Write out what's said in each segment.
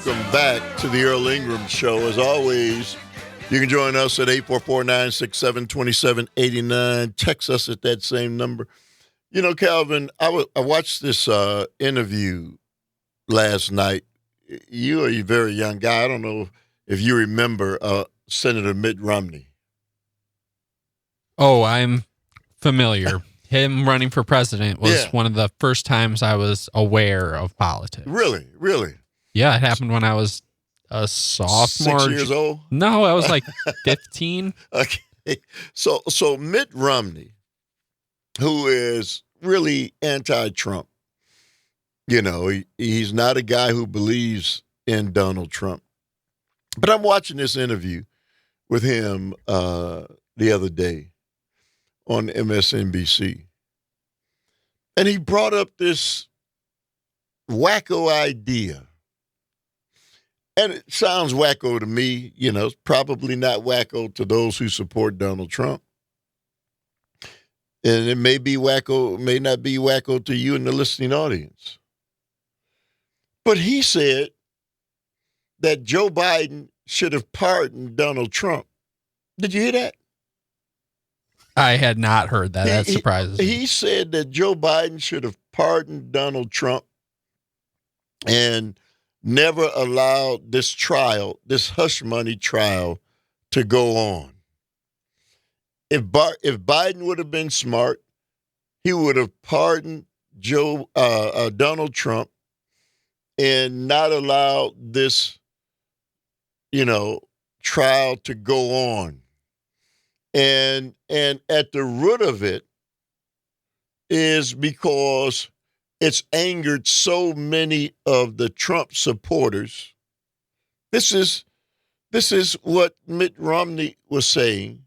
welcome back to the Earl Ingram Show. As always, you can join us at 844-967-2789. Text us at that same number. You know, Calvin, I watched this interview last night. You are a very young guy. I don't know if you remember Senator Mitt Romney. Oh, I'm familiar. Him running for president was one of the first times I was aware of politics. Really? Yeah, it happened when I was a sophomore. 6 years old? No, I was like 15. Okay. So Mitt Romney, who is really anti-Trump, you know, he's not a guy who believes in Donald Trump. But I'm watching this interview with him the other day on MSNBC. And he brought up this wacko idea. And it sounds wacko to me. You know, it's probably not wacko to those who support Donald Trump. And it may be wacko, may not be wacko to you in the listening audience. But he said that Joe Biden should have pardoned Donald Trump. Did you hear that? I had not heard that. That surprises me. He said that Joe Biden should have pardoned Donald Trump and never allowed this trial, this hush money trial, to go on. If Biden would have been smart, he would have pardoned Donald Trump and not allowed this, trial to go on. And at the root of it is because it's angered so many of the Trump supporters. This is what Mitt Romney was saying,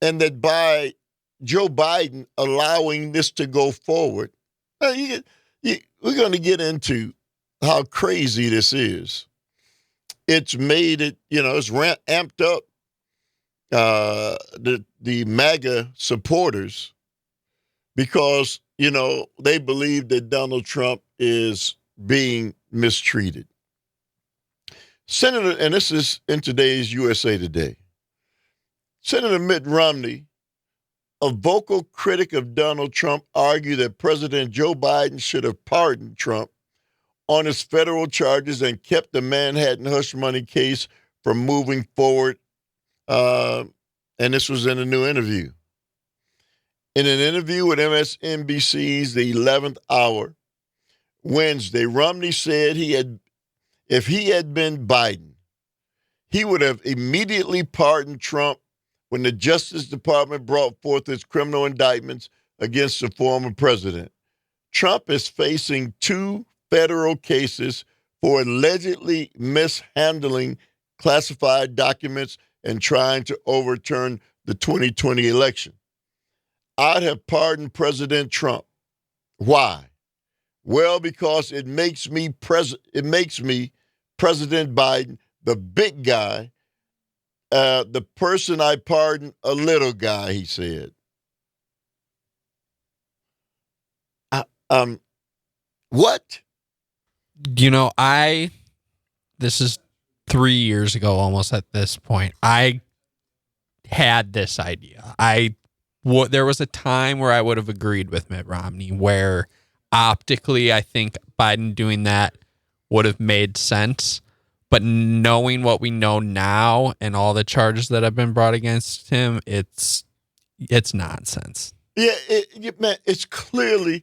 and that by Joe Biden allowing this to go forward, we're going to get into how crazy this is. It's made it, it's amped up the MAGA supporters because, they believe that Donald Trump is being mistreated. Senator, and this is in today's USA Today, Senator Mitt Romney, a vocal critic of Donald Trump, argued that President Joe Biden should have pardoned Trump on his federal charges and kept the Manhattan hush money case from moving forward. And this was in a new interview. In an interview with MSNBC's The 11th Hour Wednesday, Romney said if he had been Biden, he would have immediately pardoned Trump when the Justice Department brought forth its criminal indictments against the former president. Trump is facing 2 federal cases for allegedly mishandling classified documents and trying to overturn the 2020 election. I'd have pardoned President Trump. Why? Well, because it makes me President Biden the big guy, the person I pardon a little guy, he said. What? This is 3 years ago almost at this point. I had this idea. There was a time where I would have agreed with Mitt Romney where optically I think Biden doing that would have made sense. But knowing what we know now and all the charges that have been brought against him, it's nonsense. Yeah, man, it's clearly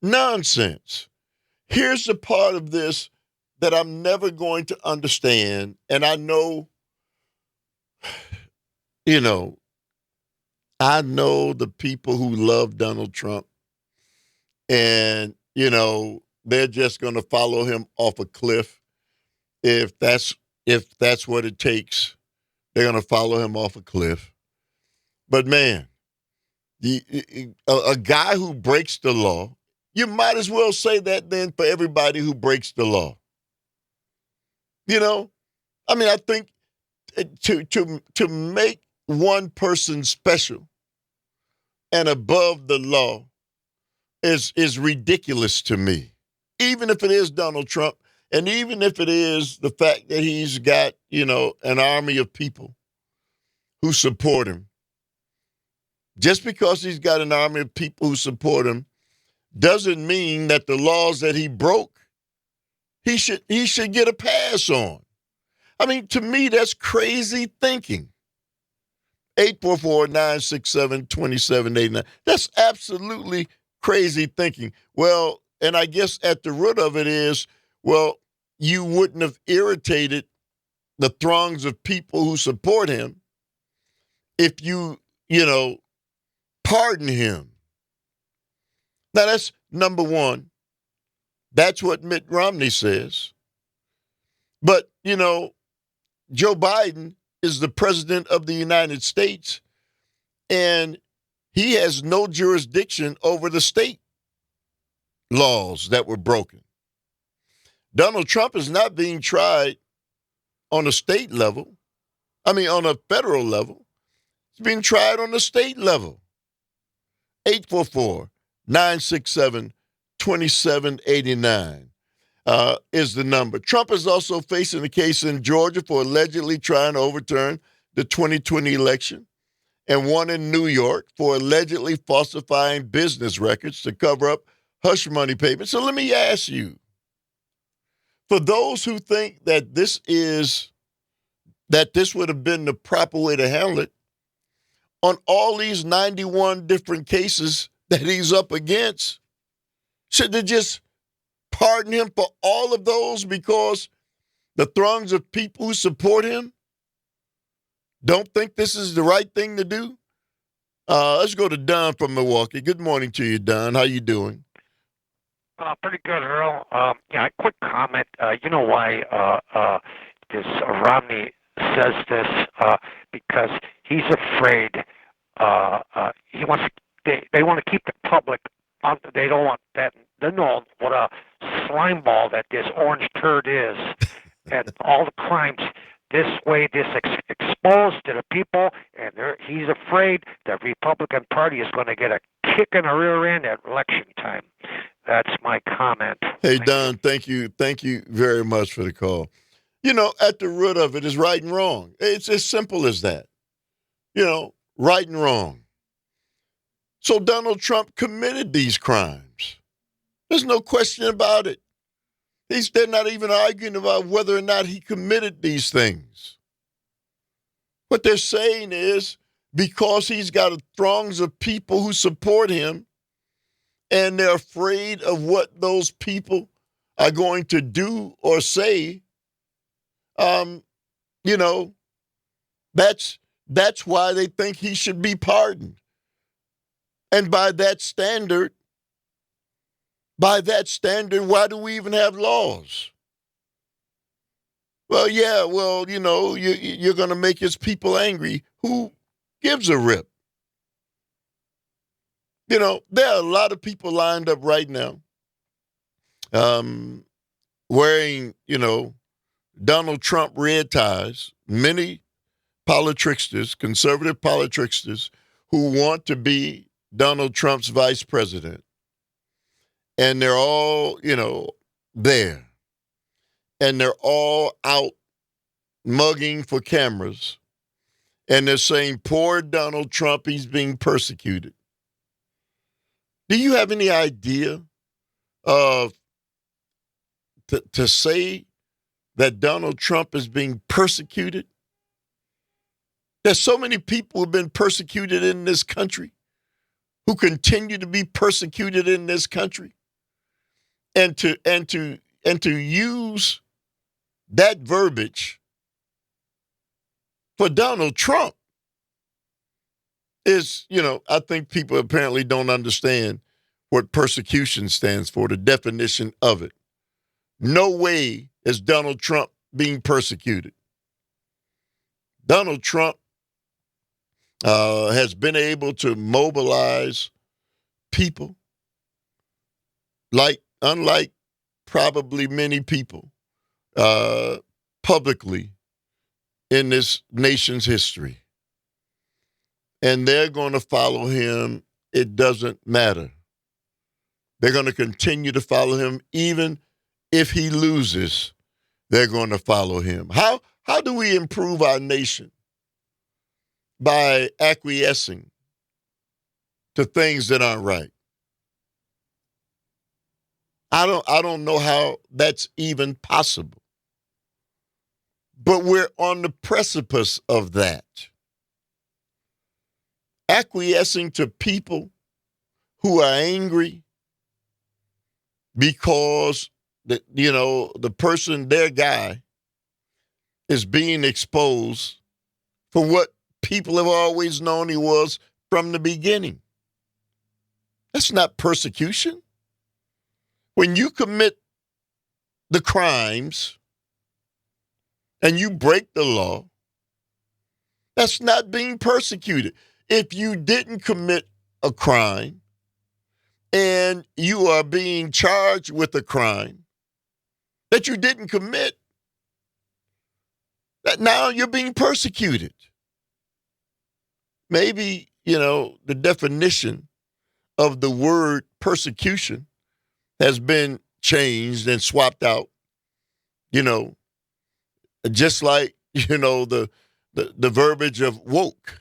nonsense. Here's the part of this that I'm never going to understand, and I know, I know the people who love Donald Trump, and, they're just going to follow him off a cliff. If that's what it takes, they're going to follow him off a cliff. But, man, a guy who breaks the law, you might as well say that then for everybody who breaks the law. I think to make one person special and above the law is ridiculous to me. Even if it is Donald Trump, And even if it is the fact that he's got, an army of people who support him, just because he's got an army of people who support him doesn't mean that the laws that he broke, he should get a pass on. I mean, to me, that's crazy thinking. 844-967-2789. That's absolutely crazy thinking. Well, and I guess at the root of it is, well, you wouldn't have irritated the throngs of people who support him if you pardon him. Now, that's number one. That's what Mitt Romney says. But, Joe Biden is the president of the United States, and he has no jurisdiction over the state laws that were broken. Donald Trump is not being tried on a state level. On a federal level. He's being tried on the state level. 844-967-2789 is the number. Trump is also facing a case in Georgia for allegedly trying to overturn the 2020 election, and one in New York for allegedly falsifying business records to cover up hush money payments. So let me ask you, for those who think that this would have been the proper way to handle it, on all these 91 different cases that he's up against, should they just pardon him for all of those because the throngs of people who support him don't think this is the right thing to do? Let's go to Don from Milwaukee. Good morning to you, Don. How you doing? Pretty good, Earl. Quick comment. You know why this Romney says this? Because he's afraid. He wants. They want to keep the public. They don't want that. They know what a slime ball that this orange turd is, and all the crimes. This way, this exposed to the people, and he's afraid the Republican Party is going to get a kick in the rear end at election time. That's my comment. Hey, Don, thank you. Thank you very much for the call. At the root of it is right and wrong. It's as simple as that. Right and wrong. So Donald Trump committed these crimes. There's no question about it. They're not even arguing about whether or not he committed these things. What they're saying is because he's got throngs of people who support him and they're afraid of what those people are going to do or say, that's why they think he should be pardoned. And by that standard, why do we even have laws? Well, you're going to make his people angry. Who gives a rip? There are a lot of people lined up right now wearing, Donald Trump red ties, many politricksters, conservative politricksters who want to be Donald Trump's vice president. And they're all, there. And they're all out mugging for cameras. And they're saying, poor Donald Trump, he's being persecuted. Do you have any idea of to say that Donald Trump is being persecuted? There's so many people who've been persecuted in this country, who continue to be persecuted in this country. And to use that verbiage for Donald Trump is, I think people apparently don't understand what persecution stands for, the definition of it. No way is Donald Trump being persecuted. Donald Trump has been able to mobilize people unlike probably many people publicly in this nation's history. And they're going to follow him. It doesn't matter. They're going to continue to follow him even if he loses, they're going to follow him. How do we improve our nation? By acquiescing to things that aren't right. I don't know how that's even possible. But we're on the precipice of that. Acquiescing to people who are angry because the person, their guy, is being exposed for what people have always known he was from the beginning. That's not persecution. When you commit the crimes and you break the law, that's not being persecuted. If you didn't commit a crime and you are being charged with a crime that you didn't commit, that now you're being persecuted. Maybe, the definition of the word persecution has been changed and swapped out, just like, the verbiage of woke.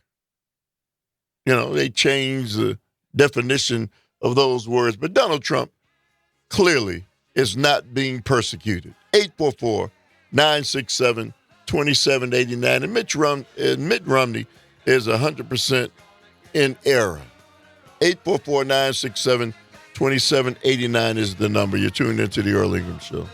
They changed the definition of those words. But Donald Trump clearly is not being persecuted. 844-967-2789. And Mitt Romney is 100% in error. 844-967-2789 is the number. You're tuned into the Earl Ingram Show.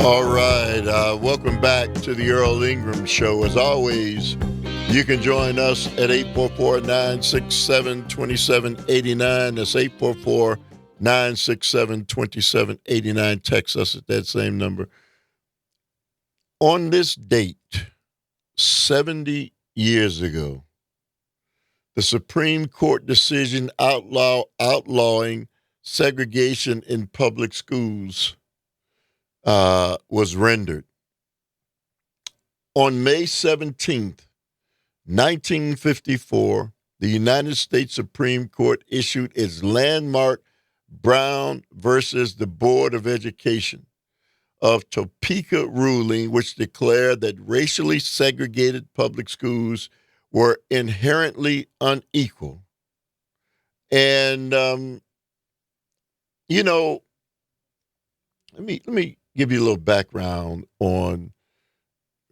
All right. Welcome back to the Earl Ingram Show. As always, you can join us at 844-967-2789. That's 844-967-2789. Text us at that same number. On this date, 70 years ago, the Supreme Court decision outlawing segregation in public schools was rendered. On May 17th, 1954, the United States Supreme Court issued its landmark Brown versus the Board of Education of Topeka ruling, which declared that racially segregated public schools were inherently unequal. And, let me give you a little background on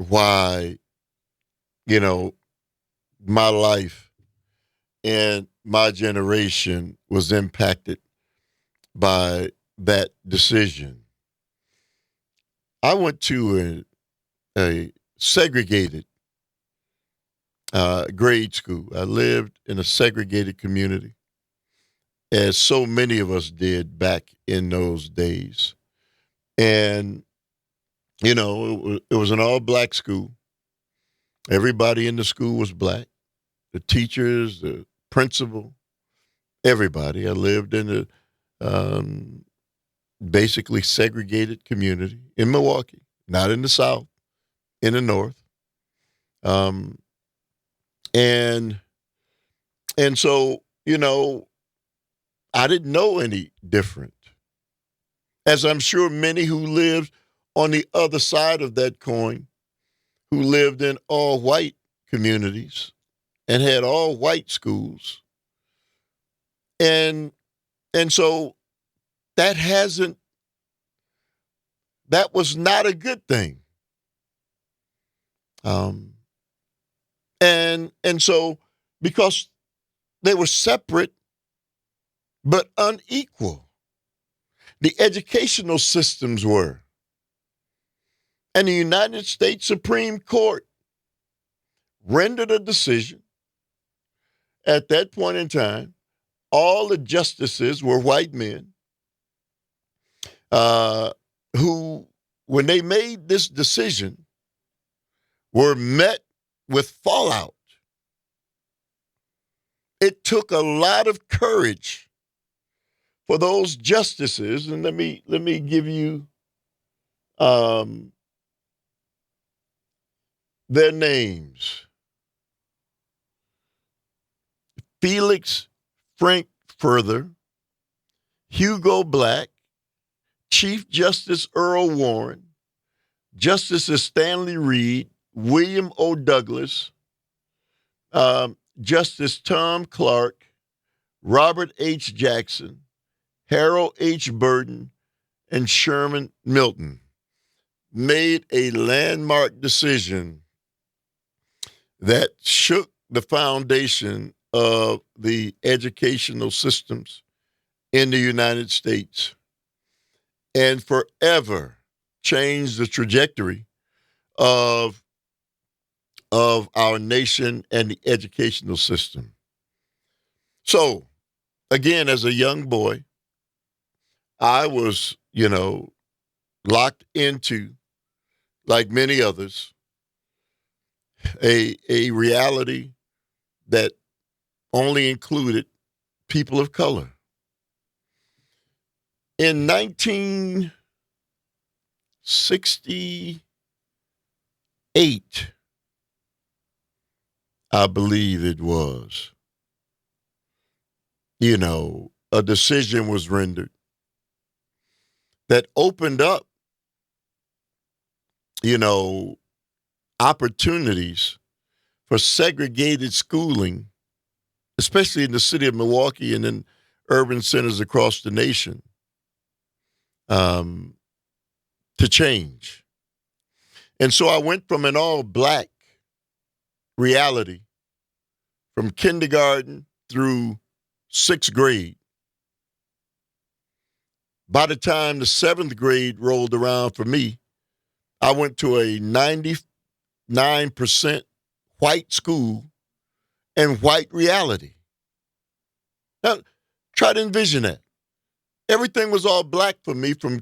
why, my life and my generation was impacted by that decision. I went to a segregated grade school. I lived in a segregated community, as so many of us did back in those days. And, it was an all-black school. Everybody in the school was black. The teachers, the principal, everybody. I lived in a basically segregated community in Milwaukee, not in the South, in the North. Um, and and so, I didn't know any different. As I'm sure many who lived on the other side of that coin, who lived in all white communities and had all white schools. And so that hasn't that was not a good thing. Um, and so because they were separate but unequal, the educational systems were. And the United States Supreme Court rendered a decision at that point in time. All the justices were white men who, when they made this decision, were met with fallout. It took a lot of courage for those justices, and let me give you their names: Felix Frankfurter, Hugo Black, Chief Justice Earl Warren, Justices Stanley Reed, William O. Douglas, Justice Tom Clark, Robert H. Jackson, Harold H. Burton, and Sherman Milton made a landmark decision that shook the foundation of the educational systems in the United States and forever changed the trajectory of our nation and the educational system. So, again, as a young boy, I was, locked into, like many others, a reality that only included people of color. In 1968, I believe it was, a decision was rendered that opened up, opportunities for segregated schooling, especially in the city of Milwaukee and in urban centers across the nation, to change. And so I went from an all black reality from kindergarten through sixth grade. By the time the seventh grade rolled around for me, I went to a 99% white school and white reality. Now, try to envision that. Everything was all black for me from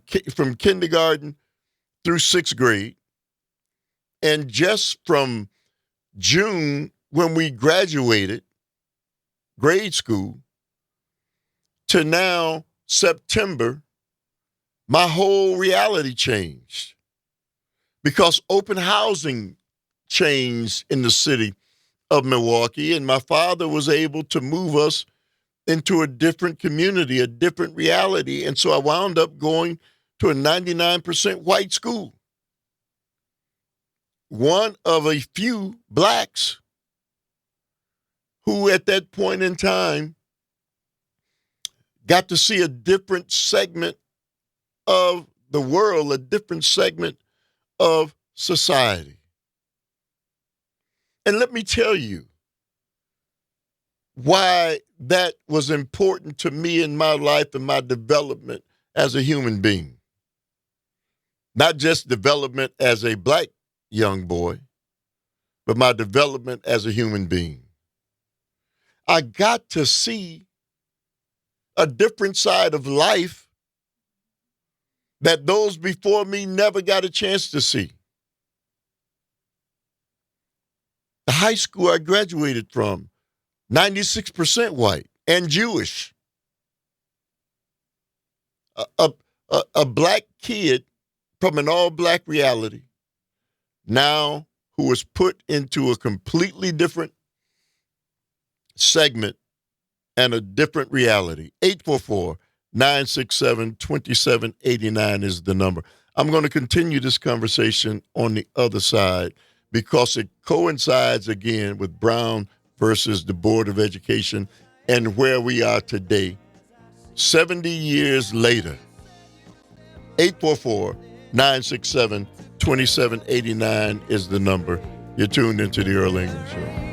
kindergarten through sixth grade. And just from June, when we graduated grade school, to now September, my whole reality changed because open housing changed in the city of Milwaukee, and my father was able to move us into a different community, a different reality. And so I wound up going to a 99% white school. One of a few blacks who at that point in time got to see a different segment of the world, a different segment of society. And let me tell you why that was important to me in my life and my development as a human being. Not just development as a black young boy, but my development as a human being. I got to see a different side of life that those before me never got a chance to see. The high school I graduated from, 96% white, and Jewish. A black kid from an all-black reality now who was put into a completely different segment and a different reality. 844-967-2789 is the number. I'm going to continue this conversation on the other side because it coincides again with Brown versus the Board of Education and where we are today, 70 years later. 844-967-2789 is the number. You're tuned into the Earl Ingram Show.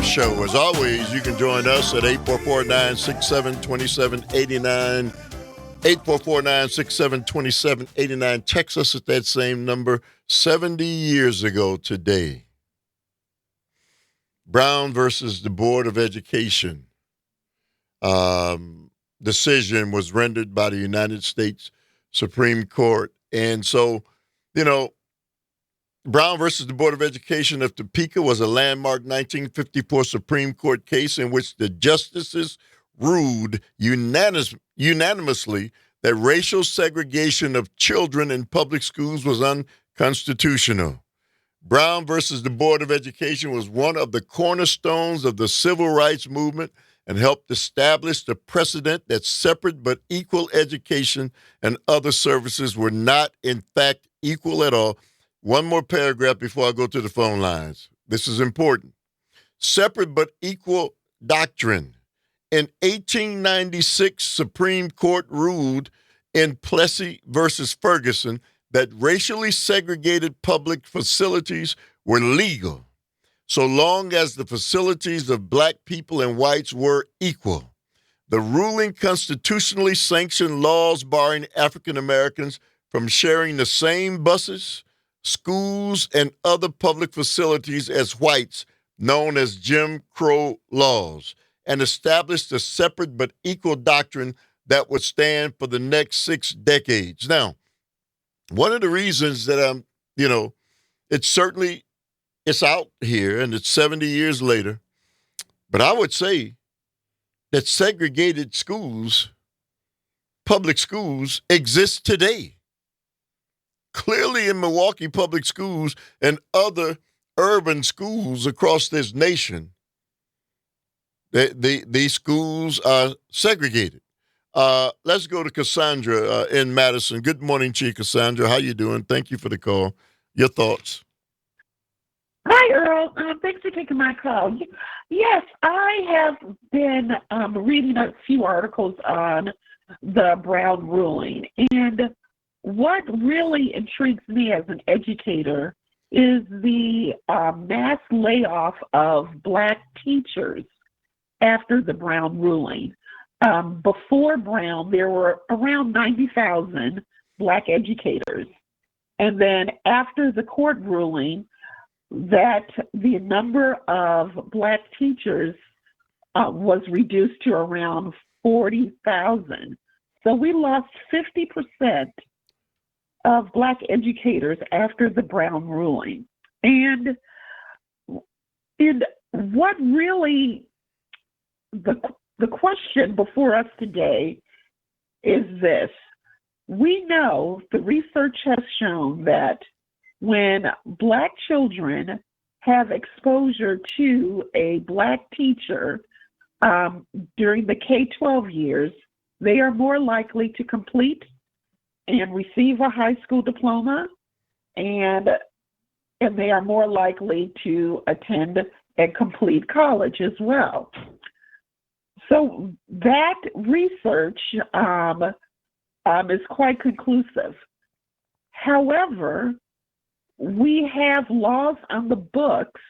Show. As always, you can join us at 844-967-2789. 844-967-2789. Text us at that same number. 70 years ago today, Brown versus the Board of Education decision was rendered by the United States Supreme Court. And so, Brown versus the Board of Education of Topeka was a landmark 1954 Supreme Court case in which the justices ruled unanimously that racial segregation of children in public schools was unconstitutional. Brown versus the Board of Education was one of the cornerstones of the civil rights movement and helped establish the precedent that separate but equal education and other services were not, in fact, equal at all. One more paragraph before I go to the phone lines. This is important. Separate but equal doctrine. In 1896, Supreme Court ruled in Plessy versus Ferguson that racially segregated public facilities were legal so long as the facilities of black people and whites were equal. The ruling constitutionally sanctioned laws barring African Americans from sharing the same buses, schools, and other public facilities as whites, known as Jim Crow laws, and established a separate but equal doctrine that would stand for the next 6 decades. Now, one of the reasons that it's out here and it's 70 years later, but I would say that segregated schools, public schools, exist today. Clearly in Milwaukee public schools and other urban schools across this nation, these schools are segregated. Let's go to Cassandra in Madison. Good morning to you, Cassandra. How you doing? Thank you for the call. Your thoughts? Hi, Earl. Thanks for taking my call. Yes, I have been reading a few articles on the Brown ruling, and what really intrigues me as an educator is the mass layoff of Black teachers after the Brown ruling. Before Brown, there were around 90,000 Black educators. And then after the court ruling, that the number of Black teachers was reduced to around 40,000. So we lost 50% of Black educators after the Brown ruling. And what really, the question before us today is this. We know the research has shown that when Black children have exposure to a Black teacher during the K-12 years, they are more likely to complete and receive a high school diploma, and they are more likely to attend and complete college as well. So that research is quite conclusive. However, we have laws on the books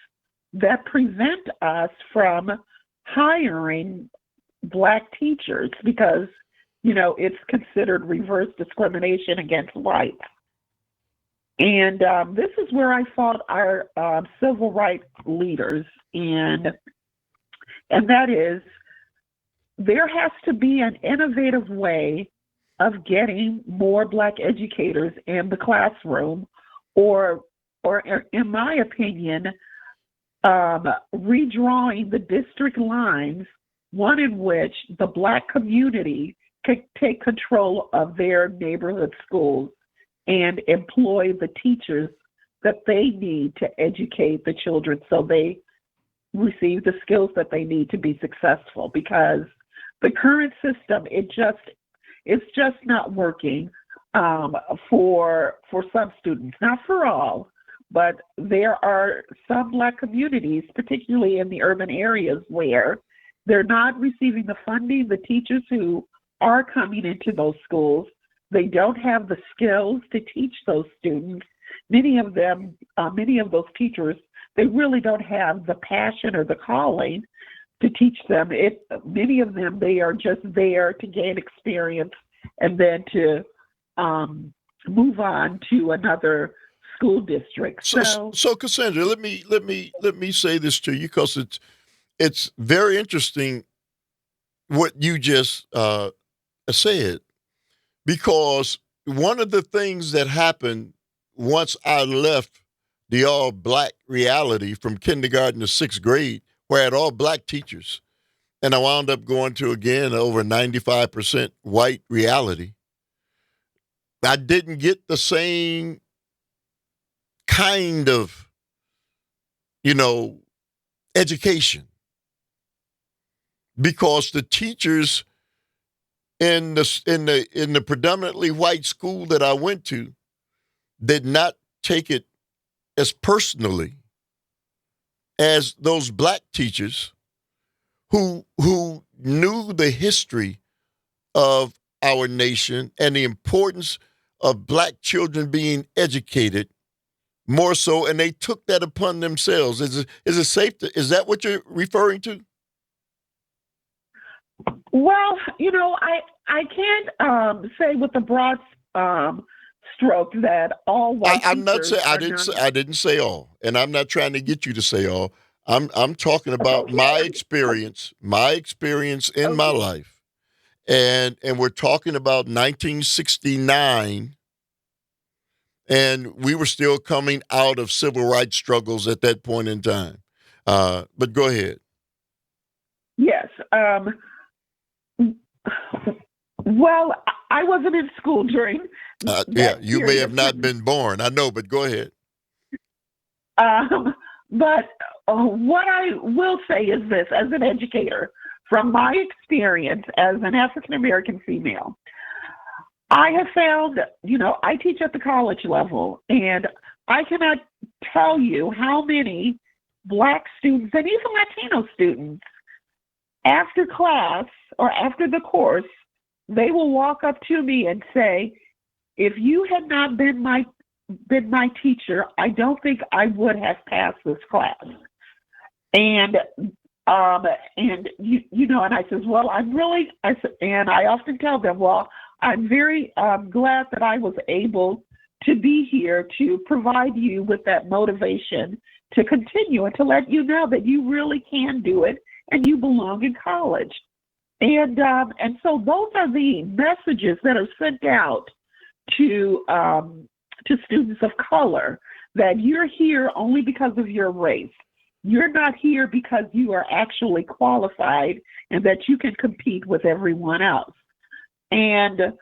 that prevent us from hiring Black teachers because, it's considered reverse discrimination against whites. And this is where I fought our civil rights leaders, and that is, there has to be an innovative way of getting more Black educators in the classroom, or in my opinion, redrawing the district lines, one in which the Black community could take control of their neighborhood schools and employ the teachers that they need to educate the children so they receive the skills that they need to be successful. Because the current system, it's just not working for some students, not for all, but there are some Black communities, particularly in the urban areas, where they're not receiving the funding. The teachers who are coming into those schools, they don't have the skills to teach those students. Many of those teachers, they really don't have the passion or the calling to teach them. Many of them, they are just there to gain experience and then to move on to another school district. So Cassandra, let me say this to you, because it's very interesting what you just said, because one of the things that happened once I left the all Black reality from kindergarten to sixth grade, where I had all Black teachers, and I wound up going to, again, over 95% white reality, I didn't get the same kind of, education, because the teachers in the predominantly white school that I went to did not take it as personally as those Black teachers who knew the history of our nation and the importance of Black children being educated more so, and they took that upon themselves. Is it safe to, is that what you're referring to? Well, I can't say with a broad stroke that all white I'm not teachers saying, are I didn't say all, and I'm not trying to get you to say all. I'm talking about okay. my experience in my Okay. life, and we're talking about 1969, and we were still coming out of civil rights struggles at that point in time. But go ahead. Yes. Well, I wasn't in school during Yeah, that you may period have of not time. been born. I know, but go ahead. But what I will say is this, as an educator, from my experience as an African American female, I have found, I teach at the college level, and I cannot tell you how many Black students and even Latino students, after class or after the course, they will walk up to me and say, if you had not been my teacher, I don't think I would have passed this class. And and I says, well, and I often tell them, well, I'm very glad that I was able to be here to provide you with that motivation to continue and to let you know that you really can do it and you belong in college. And so those are the messages that are sent out to students of color, that you're here only because of your race. You're not here because you are actually qualified and that you can compete with everyone else. And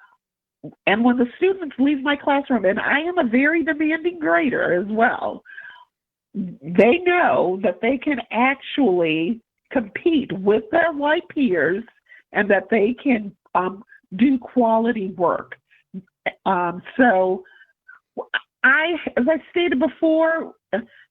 when the students leave my classroom, and I am a very demanding grader as well, they know that they can actually compete with their white peers and that they can do quality work. So as I stated before,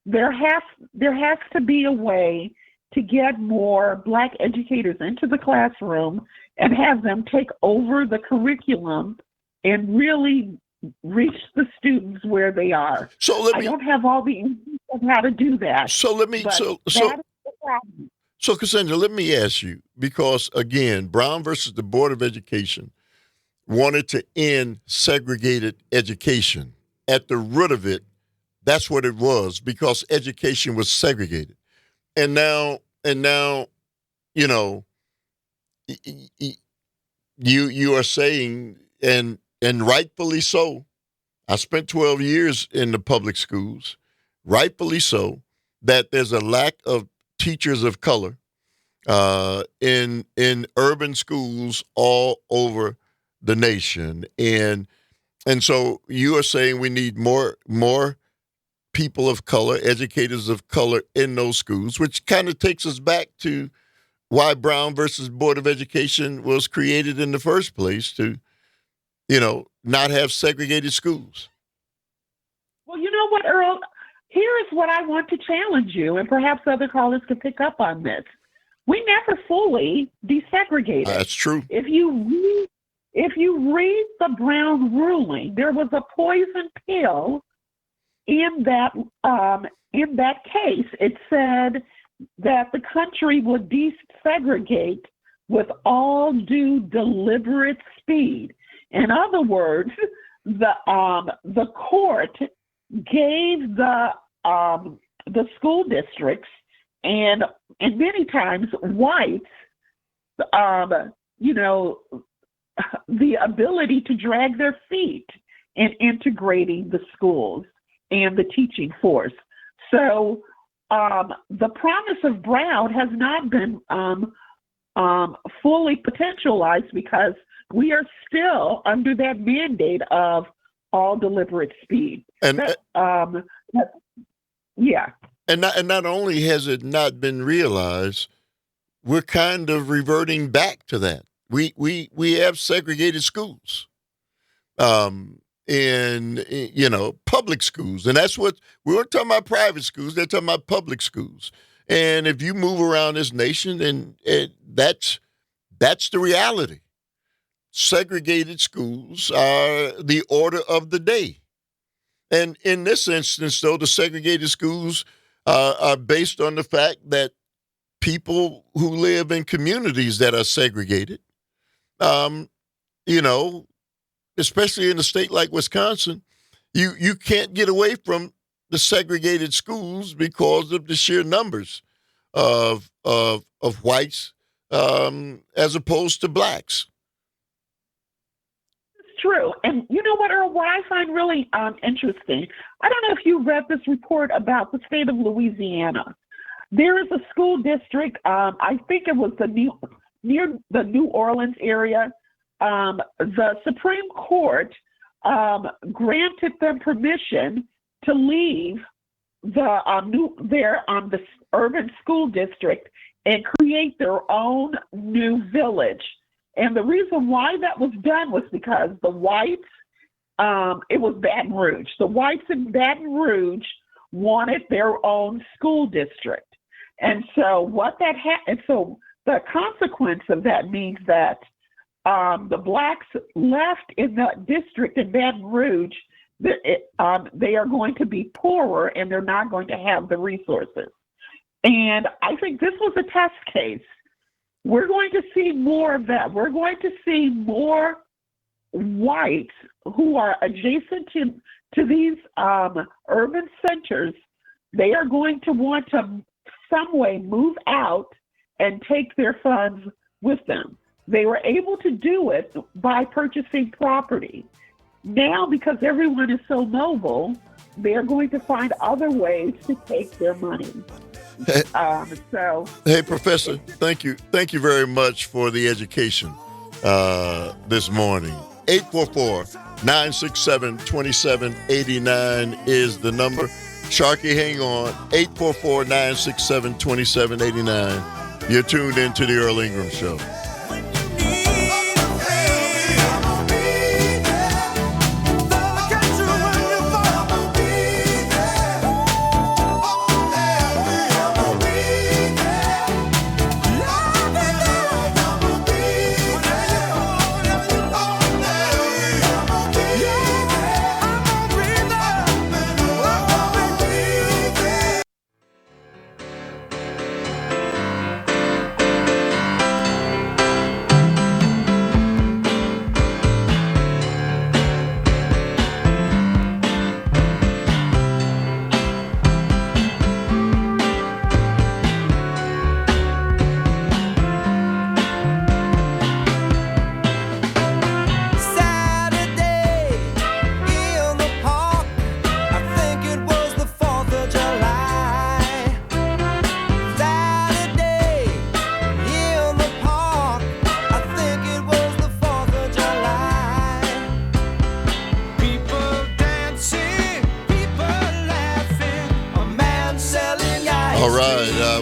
there has to be a way to get more Black educators into the classroom and have them take over the curriculum and really reach the students where they are. I don't have all the answers on how to do that. So Cassandra, let me ask you, because again, Brown versus the Board of Education wanted to end segregated education. At the root of it, that's what it was, because education was segregated. And now, you know, you are saying, and rightfully so, I spent 12 years in the public schools, rightfully so, that there's a lack of teachers of color in urban schools all over the nation. And so you are saying we need more people of color, educators of color in those schools, which kind of takes us back to why Brown versus Board of Education was created in the first place, to, not have segregated schools. Well, you know what, Earl? Here is what I want to challenge you, and perhaps other callers can pick up on this. We never fully desegregated. That's true. If you read the Brown ruling, there was a poison pill in that case. It said that the country would desegregate with all due deliberate speed. In other words, the court gave the school districts and many times whites, the ability to drag their feet in integrating the schools and the teaching force. So the promise of Brown has not been fully potentialized because we are still under that mandate of all deliberate speed. And yeah. And not only has it not been realized, we're kind of reverting back to that. We have segregated schools, in public schools, and that's what we weren't talking about. Private schools, they're talking about public schools. And if you move around this nation, and that's the reality. Segregated schools are the order of the day. And in this instance, though, the segregated schools are based on the fact that people who live in communities that are segregated, especially in a state like Wisconsin, you can't get away from the segregated schools because of the sheer numbers of whites as opposed to blacks. True. And you know what, Earl, what I find really interesting, I don't know if you read this report about the state of Louisiana. There is a school district, I think it was near the New Orleans area. The Supreme Court granted them permission to leave the urban school district and create their own new village. And the reason why that was done was because the whites, it was Baton Rouge. The whites in Baton Rouge wanted their own school district. And so so the consequence of that means that the blacks left in the district in Baton Rouge, they are going to be poorer and they're not going to have the resources. And I think this was a test case. We're going to see more of that. We're going to see more whites who are adjacent to these urban centers. They are going to want to some way move out and take their funds with them. They were able to do it by purchasing property. Now, because everyone is so mobile, they're going to find other ways to take their money. Hey, Professor, thank you very much for the education this morning. 844-967-2789 is the number. Sharky, hang on. 844-967-2789. You're tuned into the Earl Ingram Show.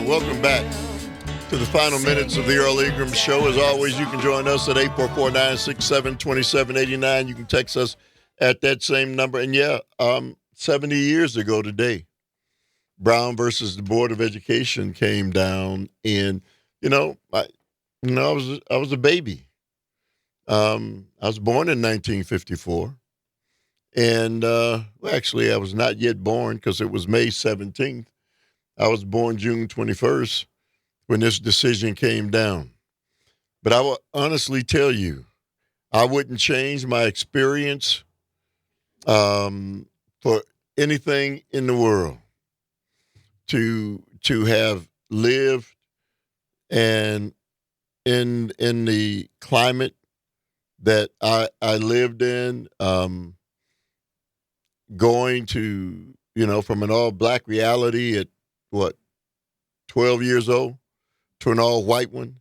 Welcome back to the final minutes of the Earl Ingram Show. As always, you can join us at 844-967-2789. You can text us at that same number. And 70 years ago today, Brown versus the Board of Education came down, and I was a baby. I was born in 1954, and actually, I was not yet born because it was May 17th. I was born June 21st when this decision came down. But I will honestly tell you, I wouldn't change my experience for anything in the world. To have lived and in the climate that I lived in, going to, from an all-black reality at 12 years old to an all-white one,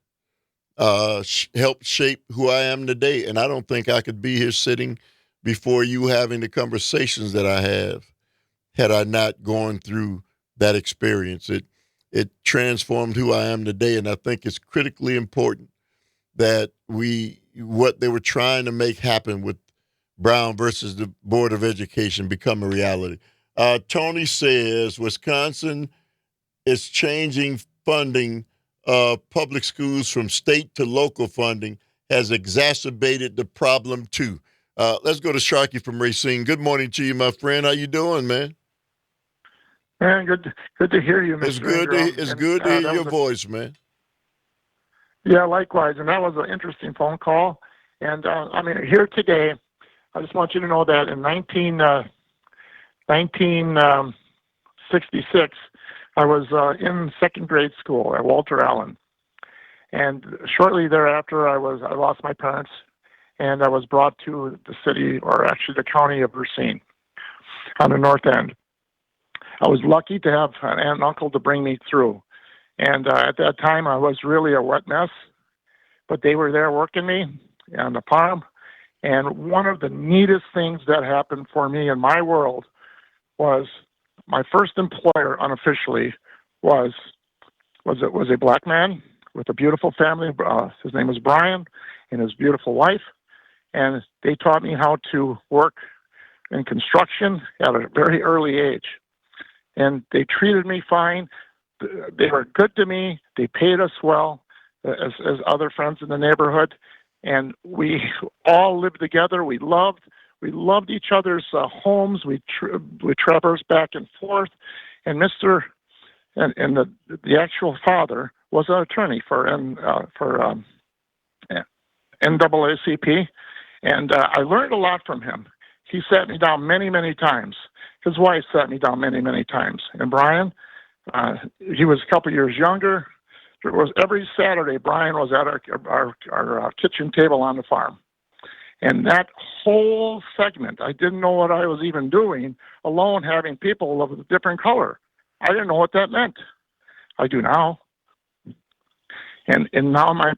helped shape who I am today. And I don't think I could be here sitting before you having the conversations that I have had I not gone through that experience. It transformed who I am today. And I think it's critically important that what they were trying to make happen with Brown versus the Board of Education become a reality. Tony says Wisconsin is changing funding of public schools from state to local funding has exacerbated the problem too. Let's go to Sharky from Racine. Good morning to you, my friend. How you doing, man? Man, good to hear you, Mr. It's good to hear your voice, man. Yeah, likewise. And that was an interesting phone call. And here today, I just want you to know that in 1966, I was in second grade school at Walter Allen. And shortly thereafter, I lost my parents, and I was brought to the city, or actually the county of Racine on the north end. I was lucky to have an aunt and uncle to bring me through. And at that time, I was really a wet mess, but they were there working me on the farm. And one of the neatest things that happened for me in my world was my first employer unofficially was a black man with a beautiful family. His name was Brian and his beautiful wife. And they taught me how to work in construction at a very early age. and they treated me fine. They were good to me. They paid us well as other friends in the neighborhood, and we all lived together. We loved each other's homes. We traversed back and forth, and the actual father was an attorney for NAACP, and I learned a lot from him. He sat me down many, many times. His wife sat me down many, many times. And Brian, he was a couple years younger. It was every Saturday. Brian was at our kitchen table on the farm, and that whole segment, I didn't know what I was even doing. Alone, having people of a different color, I didn't know what that meant. I do now. And now my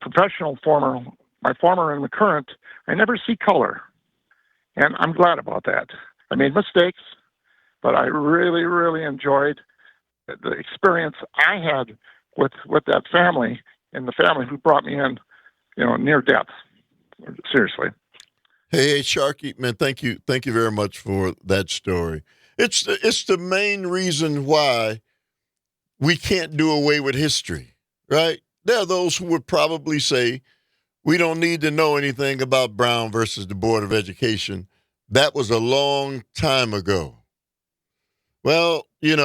former and the current, I never see color, and I'm glad about that. I made mistakes, but I really, really enjoyed the experience I had with that family and the family who brought me in, near death. Seriously. Hey, Sharky, man, thank you very much for that story. It's the main reason why we can't do away with history, right? There are those who would probably say we don't need to know anything about Brown versus the Board of Education. That was a long time ago. Well, it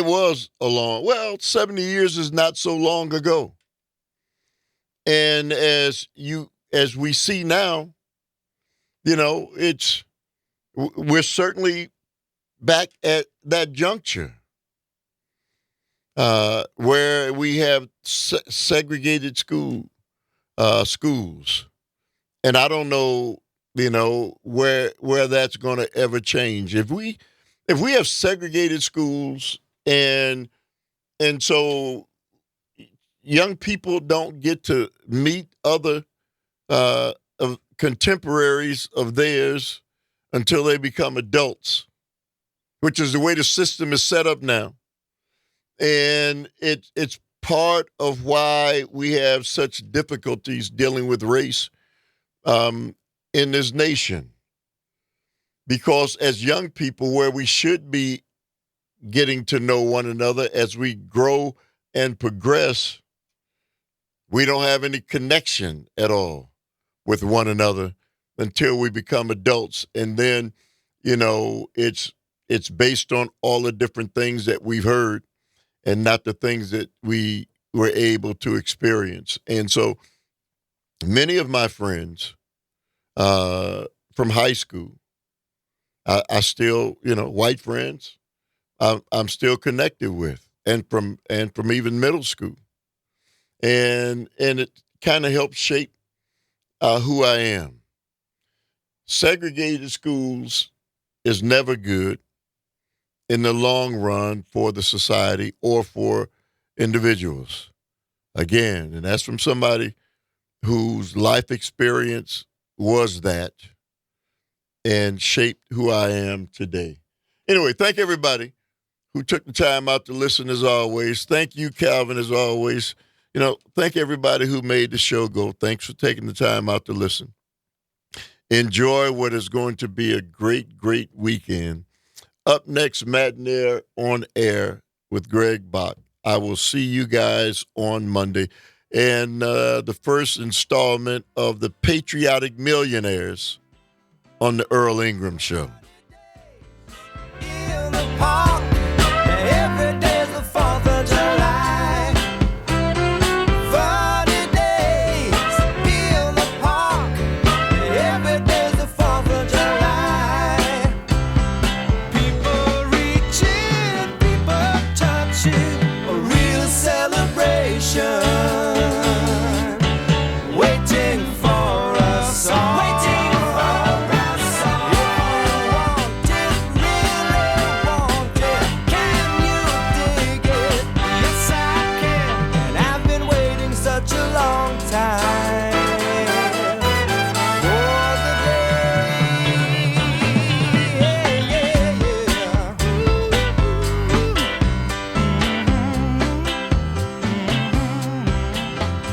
was 70 years is not so long ago. And as we see now, we're certainly back at that juncture where we have segregated schools. And I don't know, where that's going to ever change. If we have segregated schools and so young people don't get to meet other of contemporaries of theirs until they become adults, which is the way the system is set up now. And it's part of why we have such difficulties dealing with race in this nation. Because as young people, where we should be getting to know one another as we grow and progress, we don't have any connection at all with one another until we become adults. And then, it's based on all the different things that we've heard and not the things that we were able to experience. And so many of my friends from high school, I still, white friends, I'm still connected with, and from even middle school. And it kind of helped shape who I am. Segregated schools is never good in the long run for the society or for individuals. Again, and that's from somebody whose life experience was that and shaped who I am today. Anyway, thank everybody who took the time out to listen as always. Thank you, Calvin, as always. Thank everybody who made the show go. Thanks for taking the time out to listen. Enjoy what is going to be a great, great weekend. Up next, Matinee on Air with Greg Bach. I will see you guys on Monday. And the first installment of the Patriotic Millionaires on the Earl Ingram Show. Such a long time.